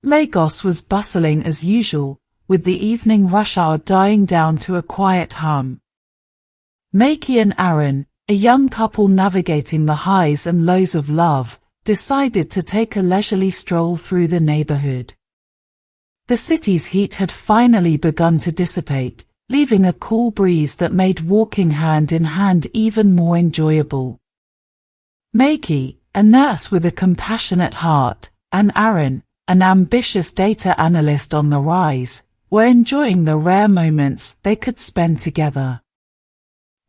Lagos was bustling as usual, with the evening rush hour dying down to a quiet hum. Maki and Aaron, a young couple navigating the highs and lows of love, decided to take a leisurely stroll through the neighborhood. The city's heat had finally begun to dissipate, leaving a cool breeze that made walking hand in hand even more enjoyable. Maki, a nurse with a compassionate heart, and Aaron, an ambitious data analyst on the rise, were enjoying the rare moments they could spend together.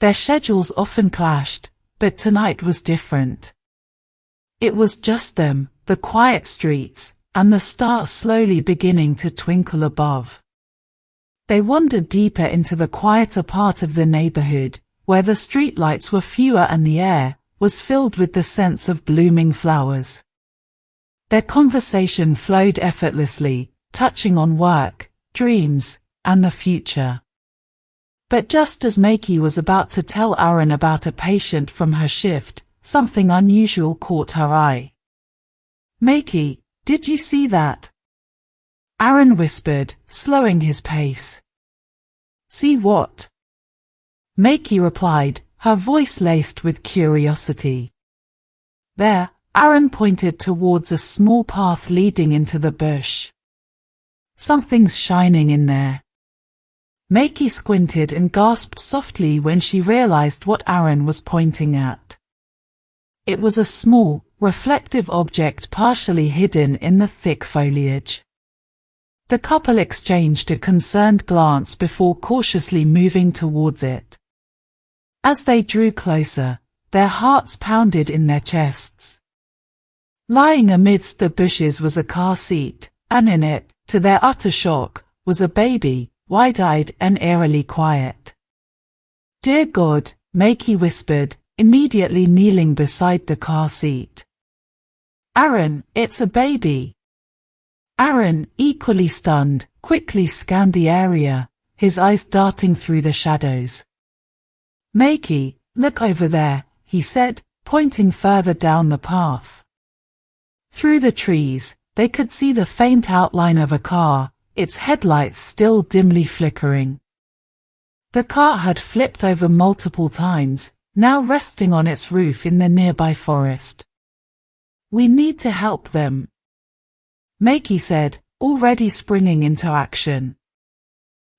Their schedules often clashed, but tonight was different. It was just them, the quiet streets, and the stars slowly beginning to twinkle above. They wandered deeper into the quieter part of the neighborhood, where the streetlights were fewer and the air was filled with the scents of blooming flowers. Their conversation flowed effortlessly, touching on work, dreams, and the future. But just as Maki was about to tell Aaron about a patient from her shift, something unusual caught her eye. "Maki, did you see that?" Aaron whispered, slowing his pace. "See what?" Maki replied, her voice laced with curiosity. "There," Aaron pointed towards a small path leading into the bush. "Something's shining in there." Maki squinted and gasped softly when she realized what Aaron was pointing at. It was a small, reflective object partially hidden in the thick foliage. The couple exchanged a concerned glance before cautiously moving towards it. As they drew closer, their hearts pounded in their chests. Lying amidst the bushes was a car seat, and in it, to their utter shock, was a baby, wide-eyed and eerily quiet. "Dear God," Maki whispered, immediately kneeling beside the car seat. "Aaron, it's a baby." Aaron, equally stunned, quickly scanned the area, his eyes darting through the shadows. "Maki, look over there," he said, pointing further down the path. Through the trees, they could see the faint outline of a car, its headlights still dimly flickering. The car had flipped over multiple times, now resting on its roof in the nearby forest. "We need to help them," Maki said, already springing into action.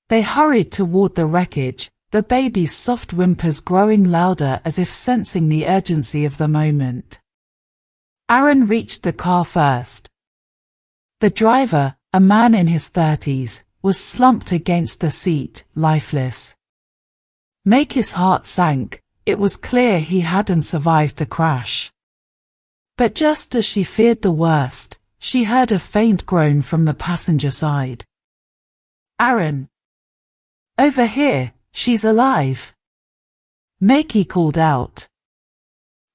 They hurried toward the wreckage, the baby's soft whimpers growing louder as if sensing the urgency of the moment. Aaron reached the car first. The driver, a man in his 30s, was slumped against the seat, lifeless. Maki's heart sank. It was clear he hadn't survived the crash. But just as she feared the worst, she heard a faint groan from the passenger side. "Aaron! Over here, she's alive!" Maki called out.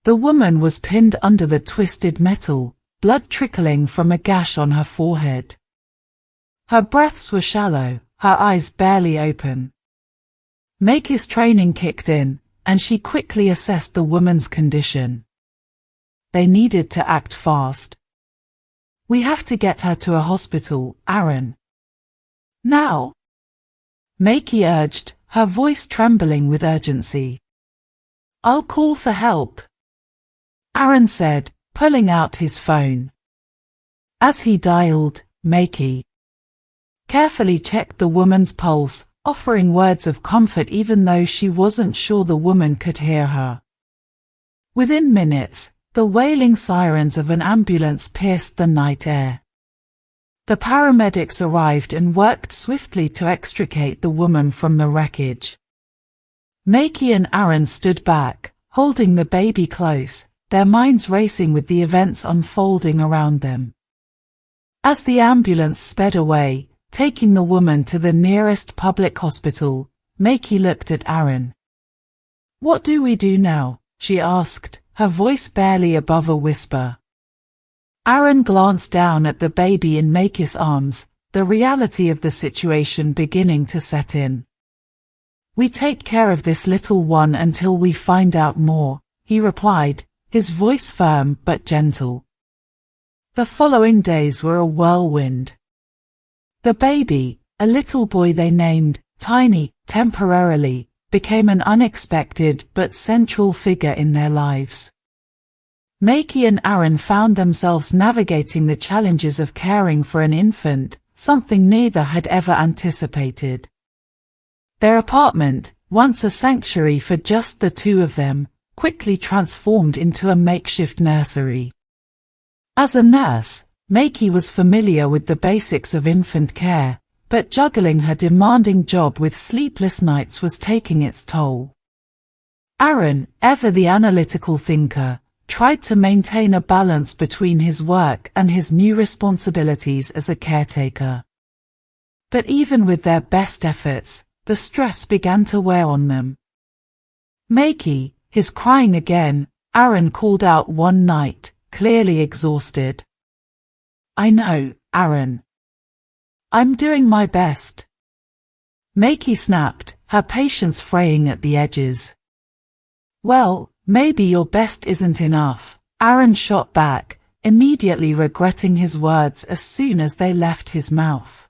The woman was pinned under the twisted metal, blood trickling from a gash on her forehead. Her breaths were shallow, her eyes barely open. Maki's training kicked in, and she quickly assessed the woman's condition. They needed to act fast. "We have to get her to a hospital, Aaron. Now!" Maki urged, her voice trembling with urgency. "I'll call for help," Aaron said, pulling out his phone. As he dialed, Maki carefully checked the woman's pulse, offering words of comfort even though she wasn't sure the woman could hear her. Within minutes, the wailing sirens of an ambulance pierced the night air. The paramedics arrived and worked swiftly to extricate the woman from the wreckage. Maki and Aaron stood back, holding the baby close, their minds racing with the events unfolding around them. As the ambulance sped away, taking the woman to the nearest public hospital, Maki looked at Aaron. "What do we do now?" she asked, her voice barely above a whisper. Aaron glanced down at the baby in Maki's arms, the reality of the situation beginning to set in. "We take care of this little one until we find out more," he replied, his voice firm but gentle. The following days were a whirlwind. The baby, a little boy they named Tiny, temporarily became an unexpected but central figure in their lives. Makey and Aaron found themselves navigating the challenges of caring for an infant, something neither had ever anticipated. Their apartment, once a sanctuary for just the two of them, quickly transformed into a makeshift nursery. As a nurse, Makey was familiar with the basics of infant care, but juggling her demanding job with sleepless nights was taking its toll. Aaron, ever the analytical thinker, tried to maintain a balance between his work and his new responsibilities as a caretaker. But even with their best efforts, the stress began to wear on them. Makey, his crying again, Aaron called out one night, clearly exhausted. "I know, Aaron. I'm doing my best." Makey snapped, her patience fraying at the edges. "Well, maybe your best isn't enough," Aaron shot back, immediately regretting his words as soon as they left his mouth.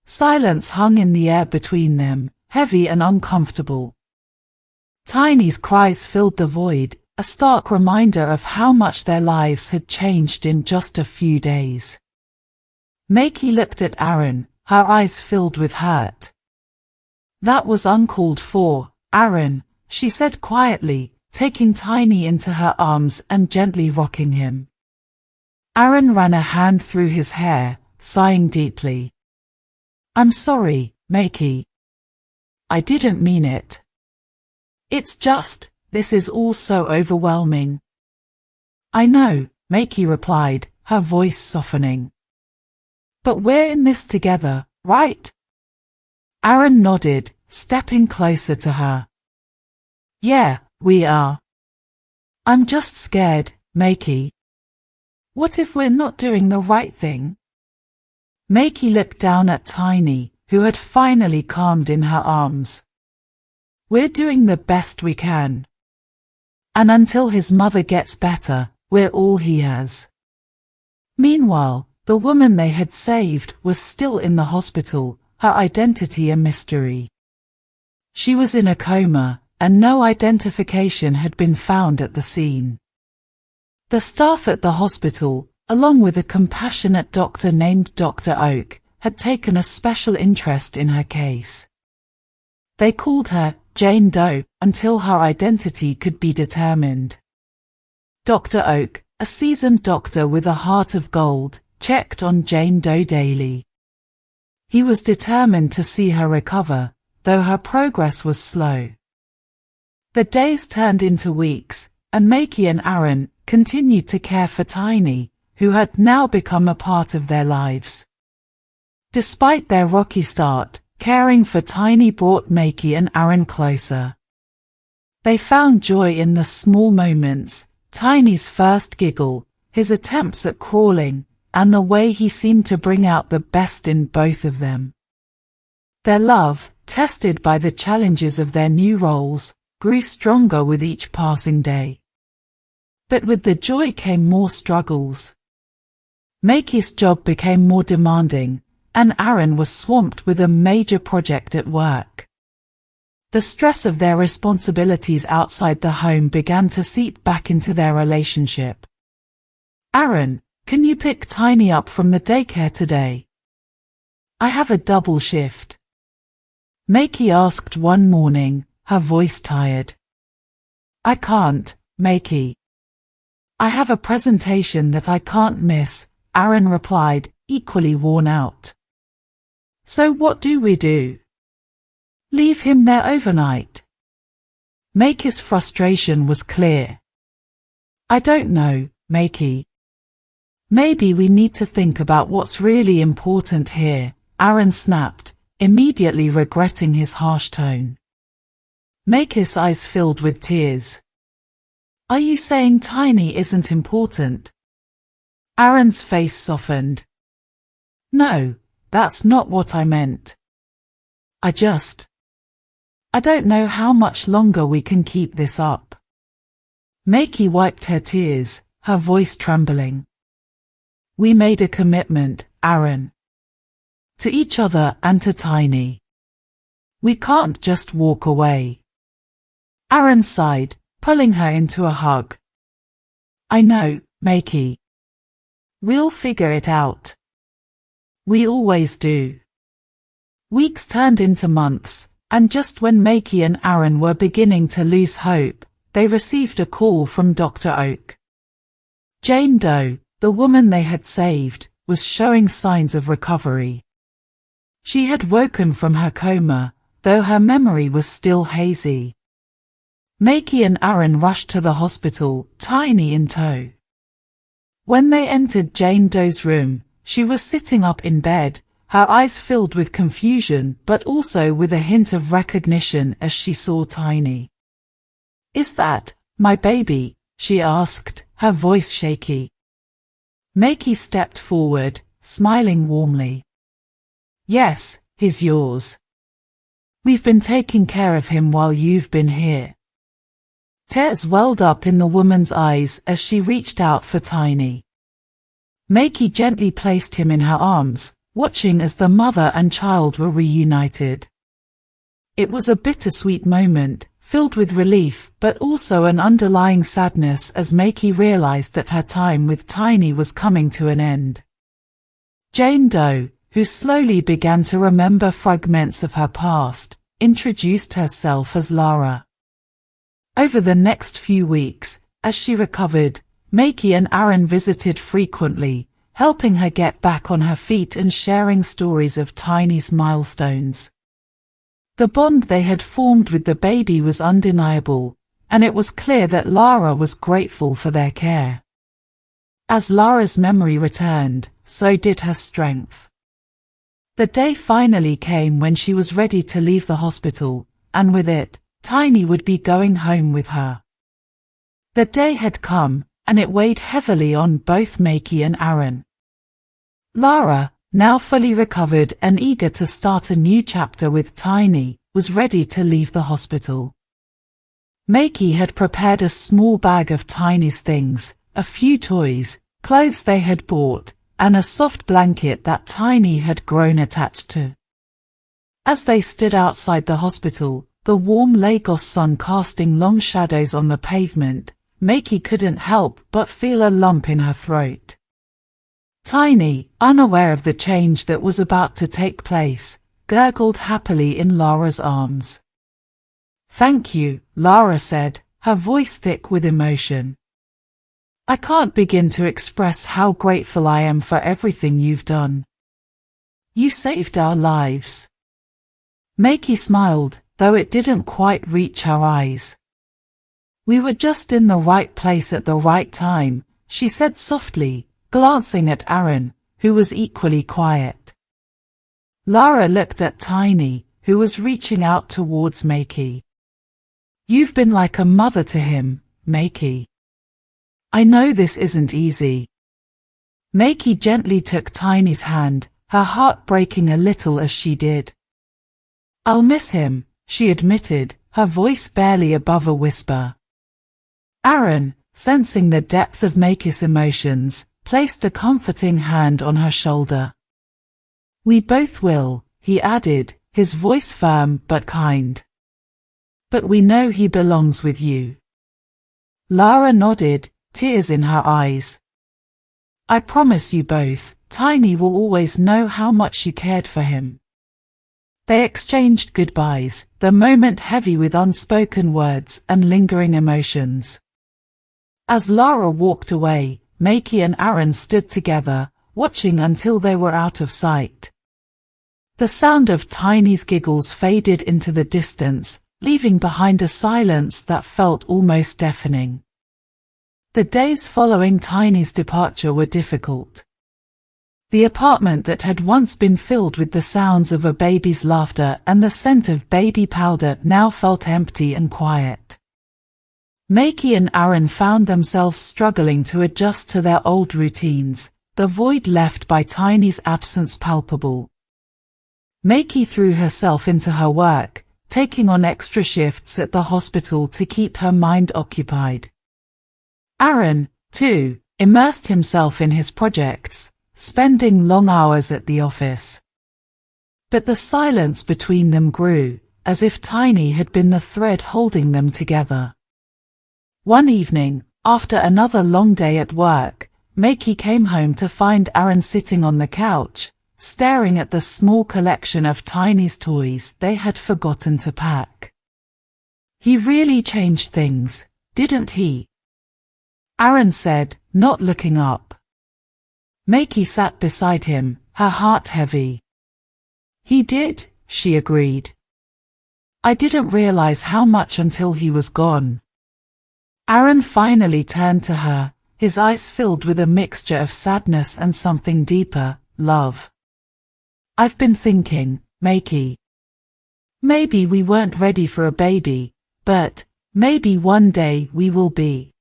Silence hung in the air between them, heavy and uncomfortable. Tiny's cries filled the void, a stark reminder of how much their lives had changed in just a few days. Makey looked at Aaron, her eyes filled with hurt. "That was uncalled for, Aaron," she said quietly, taking Tiny into her arms and gently rocking him. Aaron ran a hand through his hair, sighing deeply. "I'm sorry, Makey. I didn't mean it. It's just, this is all so overwhelming." "I know," Makey replied, her voice softening. "But we're in this together, right?" Aaron nodded, stepping closer to her. "Yeah, we are. I'm just scared, Makey. What if we're not doing the right thing?" Makey looked down at Tiny, who had finally calmed in her arms. "We're doing the best we can. And until his mother gets better, we're all he has." Meanwhile, the woman they had saved was still in the hospital, her identity a mystery. She was in a coma, and no identification had been found at the scene. The staff at the hospital, along with a compassionate doctor named Dr. Oak, had taken a special interest in her case. They called her Jane Doe until her identity could be determined. Dr. Oak, a seasoned doctor with a heart of gold, checked on Jane Doe daily. He was determined to see her recover, though her progress was slow. The days turned into weeks, and Makey and Aaron continued to care for Tiny, who had now become a part of their lives. Despite their rocky start, caring for Tiny brought Makey and Aaron closer. They found joy in the small moments, Tiny's first giggle, his attempts at crawling, and the way he seemed to bring out the best in both of them. Their love, tested by the challenges of their new roles, grew stronger with each passing day. But with the joy came more struggles. Makey's job became more demanding, and Aaron was swamped with a major project at work. The stress of their responsibilities outside the home began to seep back into their relationship. "Aaron, can you pick Tiny up from the daycare today? I have a double shift," Makey asked one morning, her voice tired. "I can't, Makey. I have a presentation that I can't miss," Aaron replied, equally worn out. "So what do we do? Leave him there overnight?" Makey's frustration was clear. "I don't know, Makey. Maybe we need to think about what's really important here," Aaron snapped, immediately regretting his harsh tone. Makey's eyes filled with tears. "Are you saying Tiny isn't important?" Aaron's face softened. "No, that's not what I meant. I don't know how much longer we can keep this up." Makey wiped her tears, her voice trembling. We made a commitment, Aaron. To each other and to Tiny. We can't just walk away. Aaron sighed, pulling her into a hug. I know, Makey. We'll figure it out. We always do. Weeks turned into months, and just when Makey and Aaron were beginning to lose hope, they received a call from Dr. Oak. Jane Doe, the woman they had saved, was showing signs of recovery. She had woken from her coma, though her memory was still hazy. Makey and Aaron rushed to the hospital, Tiny in tow. When they entered Jane Doe's room, she was sitting up in bed, her eyes filled with confusion but also with a hint of recognition as she saw Tiny. Is that my baby? She asked, her voice shaky. Makey stepped forward, smiling warmly. Yes, he's yours. We've been taking care of him while you've been here. Tears welled up in the woman's eyes as she reached out for Tiny. Makey gently placed him in her arms, watching as the mother and child were reunited. It was a bittersweet moment, filled with relief but also an underlying sadness as Makey realized that her time with Tiny was coming to an end. Jane Doe, who slowly began to remember fragments of her past, introduced herself as Lara. Over the next few weeks, as she recovered, Makey and Aaron visited frequently, helping her get back on her feet and sharing stories of Tiny's milestones. The bond they had formed with the baby was undeniable, and it was clear that Lara was grateful for their care. As Lara's memory returned, so did her strength. The day finally came when she was ready to leave the hospital, and with it, Tiny would be going home with her. The day had come, and it weighed heavily on both Makey and Aaron. Lara, now fully recovered and eager to start a new chapter with Tiny, was ready to leave the hospital. Makey had prepared a small bag of Tiny's things, a few toys, clothes they had bought, and a soft blanket that Tiny had grown attached to. As they stood outside the hospital, the warm Lagos sun casting long shadows on the pavement, Makey couldn't help but feel a lump in her throat. Tiny, unaware of the change that was about to take place, gurgled happily in Lara's arms. Thank you, Lara said, her voice thick with emotion. I can't begin to express how grateful I am for everything you've done. You saved our lives. Makey smiled, though it didn't quite reach her eyes. We were just in the right place at the right time, she said softly, glancing at Aaron, who was equally quiet. Lara looked at Tiny, who was reaching out towards Makey. You've been like a mother to him, Makey. I know this isn't easy. Makey gently took Tiny's hand, her heart breaking a little as she did. I'll miss him, she admitted, her voice barely above a whisper. Aaron, sensing the depth of Makey's emotions, placed a comforting hand on her shoulder. We both will, he added, his voice firm but kind. But we know he belongs with you. Lara nodded, tears in her eyes. I promise you both, Tiny will always know how much you cared for him. They exchanged goodbyes, the moment heavy with unspoken words and lingering emotions. As Lara walked away, Makey and Aaron stood together, watching until they were out of sight. The sound of Tiny's giggles faded into the distance, leaving behind a silence that felt almost deafening. The days following Tiny's departure were difficult. The apartment that had once been filled with the sounds of a baby's laughter and the scent of baby powder now felt empty and quiet. Makey and Aaron found themselves struggling to adjust to their old routines, the void left by Tiny's absence palpable. Makey threw herself into her work, taking on extra shifts at the hospital to keep her mind occupied. Aaron, too, immersed himself in his projects, spending long hours at the office. But the silence between them grew, as if Tiny had been the thread holding them together. One evening, after another long day at work, Makey came home to find Aaron sitting on the couch, staring at the small collection of Tiny's toys they had forgotten to pack. "He really changed things, didn't he?" Aaron said, not looking up. Makey sat beside him, her heart heavy. "He did," she agreed. "I didn't realize how much until he was gone." Aaron finally turned to her, his eyes filled with a mixture of sadness and something deeper, love. "I've been thinking, Makey. Maybe we weren't ready for a baby, but maybe one day we will be."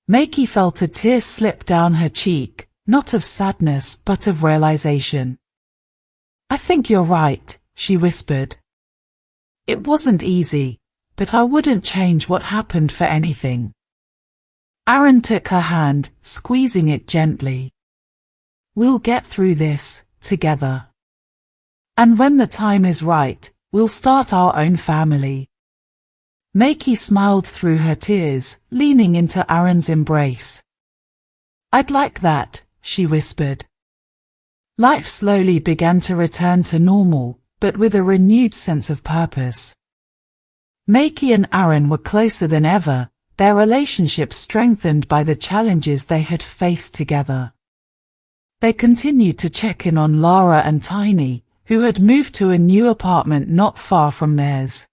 Makey felt a tear slip down her cheek, not of sadness but of realization. "I think you're right," she whispered. "It wasn't easy, but I wouldn't change what happened for anything." Aaron took her hand, squeezing it gently. "We'll get through this, together. And when the time is right, we'll start our own family." Makey smiled through her tears, leaning into Aaron's embrace. "I'd like that," she whispered. Life slowly began to return to normal, but with a renewed sense of purpose. Makey and Aaron were closer than ever, their relationship strengthened by the challenges they had faced together. They continued to check in on Lara and Tiny, who had moved to a new apartment not far from theirs.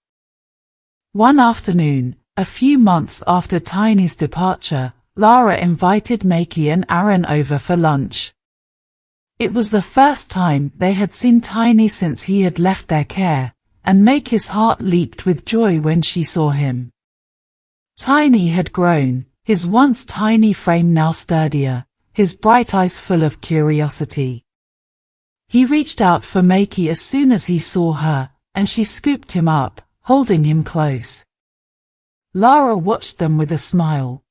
One afternoon, a few months after Tiny's departure, Lara invited Makey and Aaron over for lunch. It was the first time they had seen Tiny since he had left their care, and Makey's heart leaped with joy when she saw him. Tiny had grown, his once tiny frame now sturdier, his bright eyes full of curiosity. He reached out for Makey as soon as he saw her, and she scooped him up, holding him close. Lara watched them with a smile.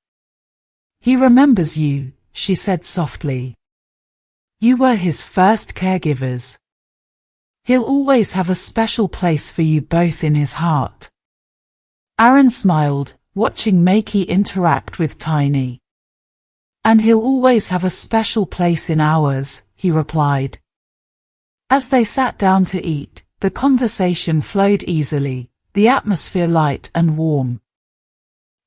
"He remembers you," she said softly. "You were his first caregivers. He'll always have a special place for you both in his heart." Aaron smiled, watching Makey interact with Tiny. "And he'll always have a special place in ours," he replied. As they sat down to eat, the conversation flowed easily, the atmosphere light and warm.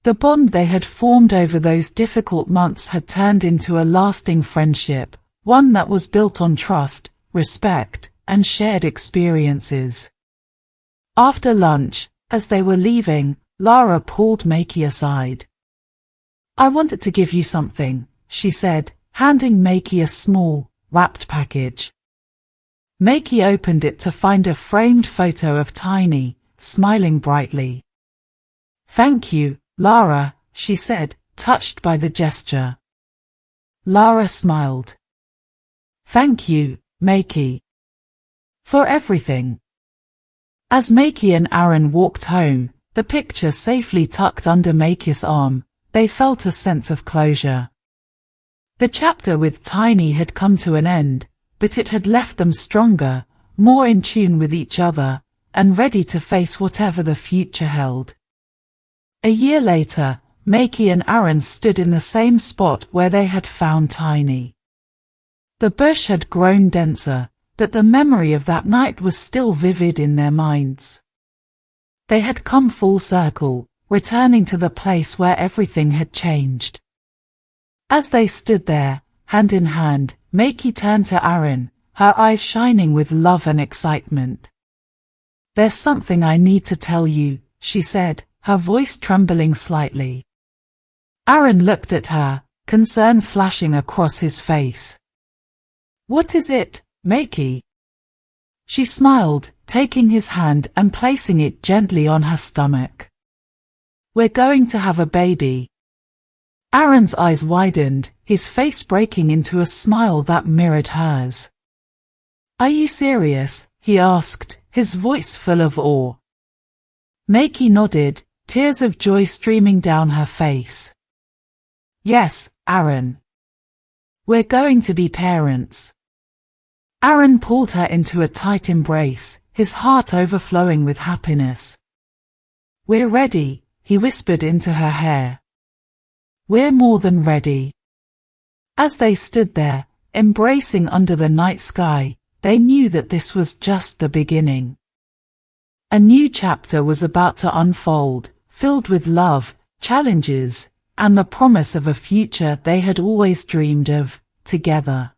The bond they had formed over those difficult months had turned into a lasting friendship, one that was built on trust, respect, and shared experiences. After lunch, as they were leaving, Lara pulled Makey aside. "I wanted to give you something," she said, handing Makey a small, wrapped package. Makey opened it to find a framed photo of Tiny, smiling brightly. "Thank you, Lara," she said, touched by the gesture. Lara smiled. "Thank you, Makey, for everything." As Makey and Aaron walked home, the picture safely tucked under Makey's arm, they felt a sense of closure. The chapter with Tiny had come to an end, but it had left them stronger, more in tune with each other, and ready to face whatever the future held. A year later, Makey and Aaron stood in the same spot where they had found Tiny. The bush had grown denser, but the memory of that night was still vivid in their minds. They had come full circle, returning to the place where everything had changed. As they stood there, hand in hand, Makey turned to Aaron, her eyes shining with love and excitement. "There's something I need to tell you," she said, her voice trembling slightly. Aaron looked at her, concern flashing across his face. "What is it, Makey?" She smiled, taking his hand and placing it gently on her stomach. "We're going to have a baby." Aaron's eyes widened, his face breaking into a smile that mirrored hers. "Are you serious?" he asked, his voice full of awe. Makey nodded, tears of joy streaming down her face. "Yes, Aaron." We're going to be parents. Aaron pulled her into a tight embrace, his heart overflowing with happiness. We're ready, he whispered into her hair. We're more than ready. As they stood there, embracing under the night sky, they knew that this was just the beginning. A new chapter was about to unfold, filled with love, challenges, and the promise of a future they had always dreamed of, together.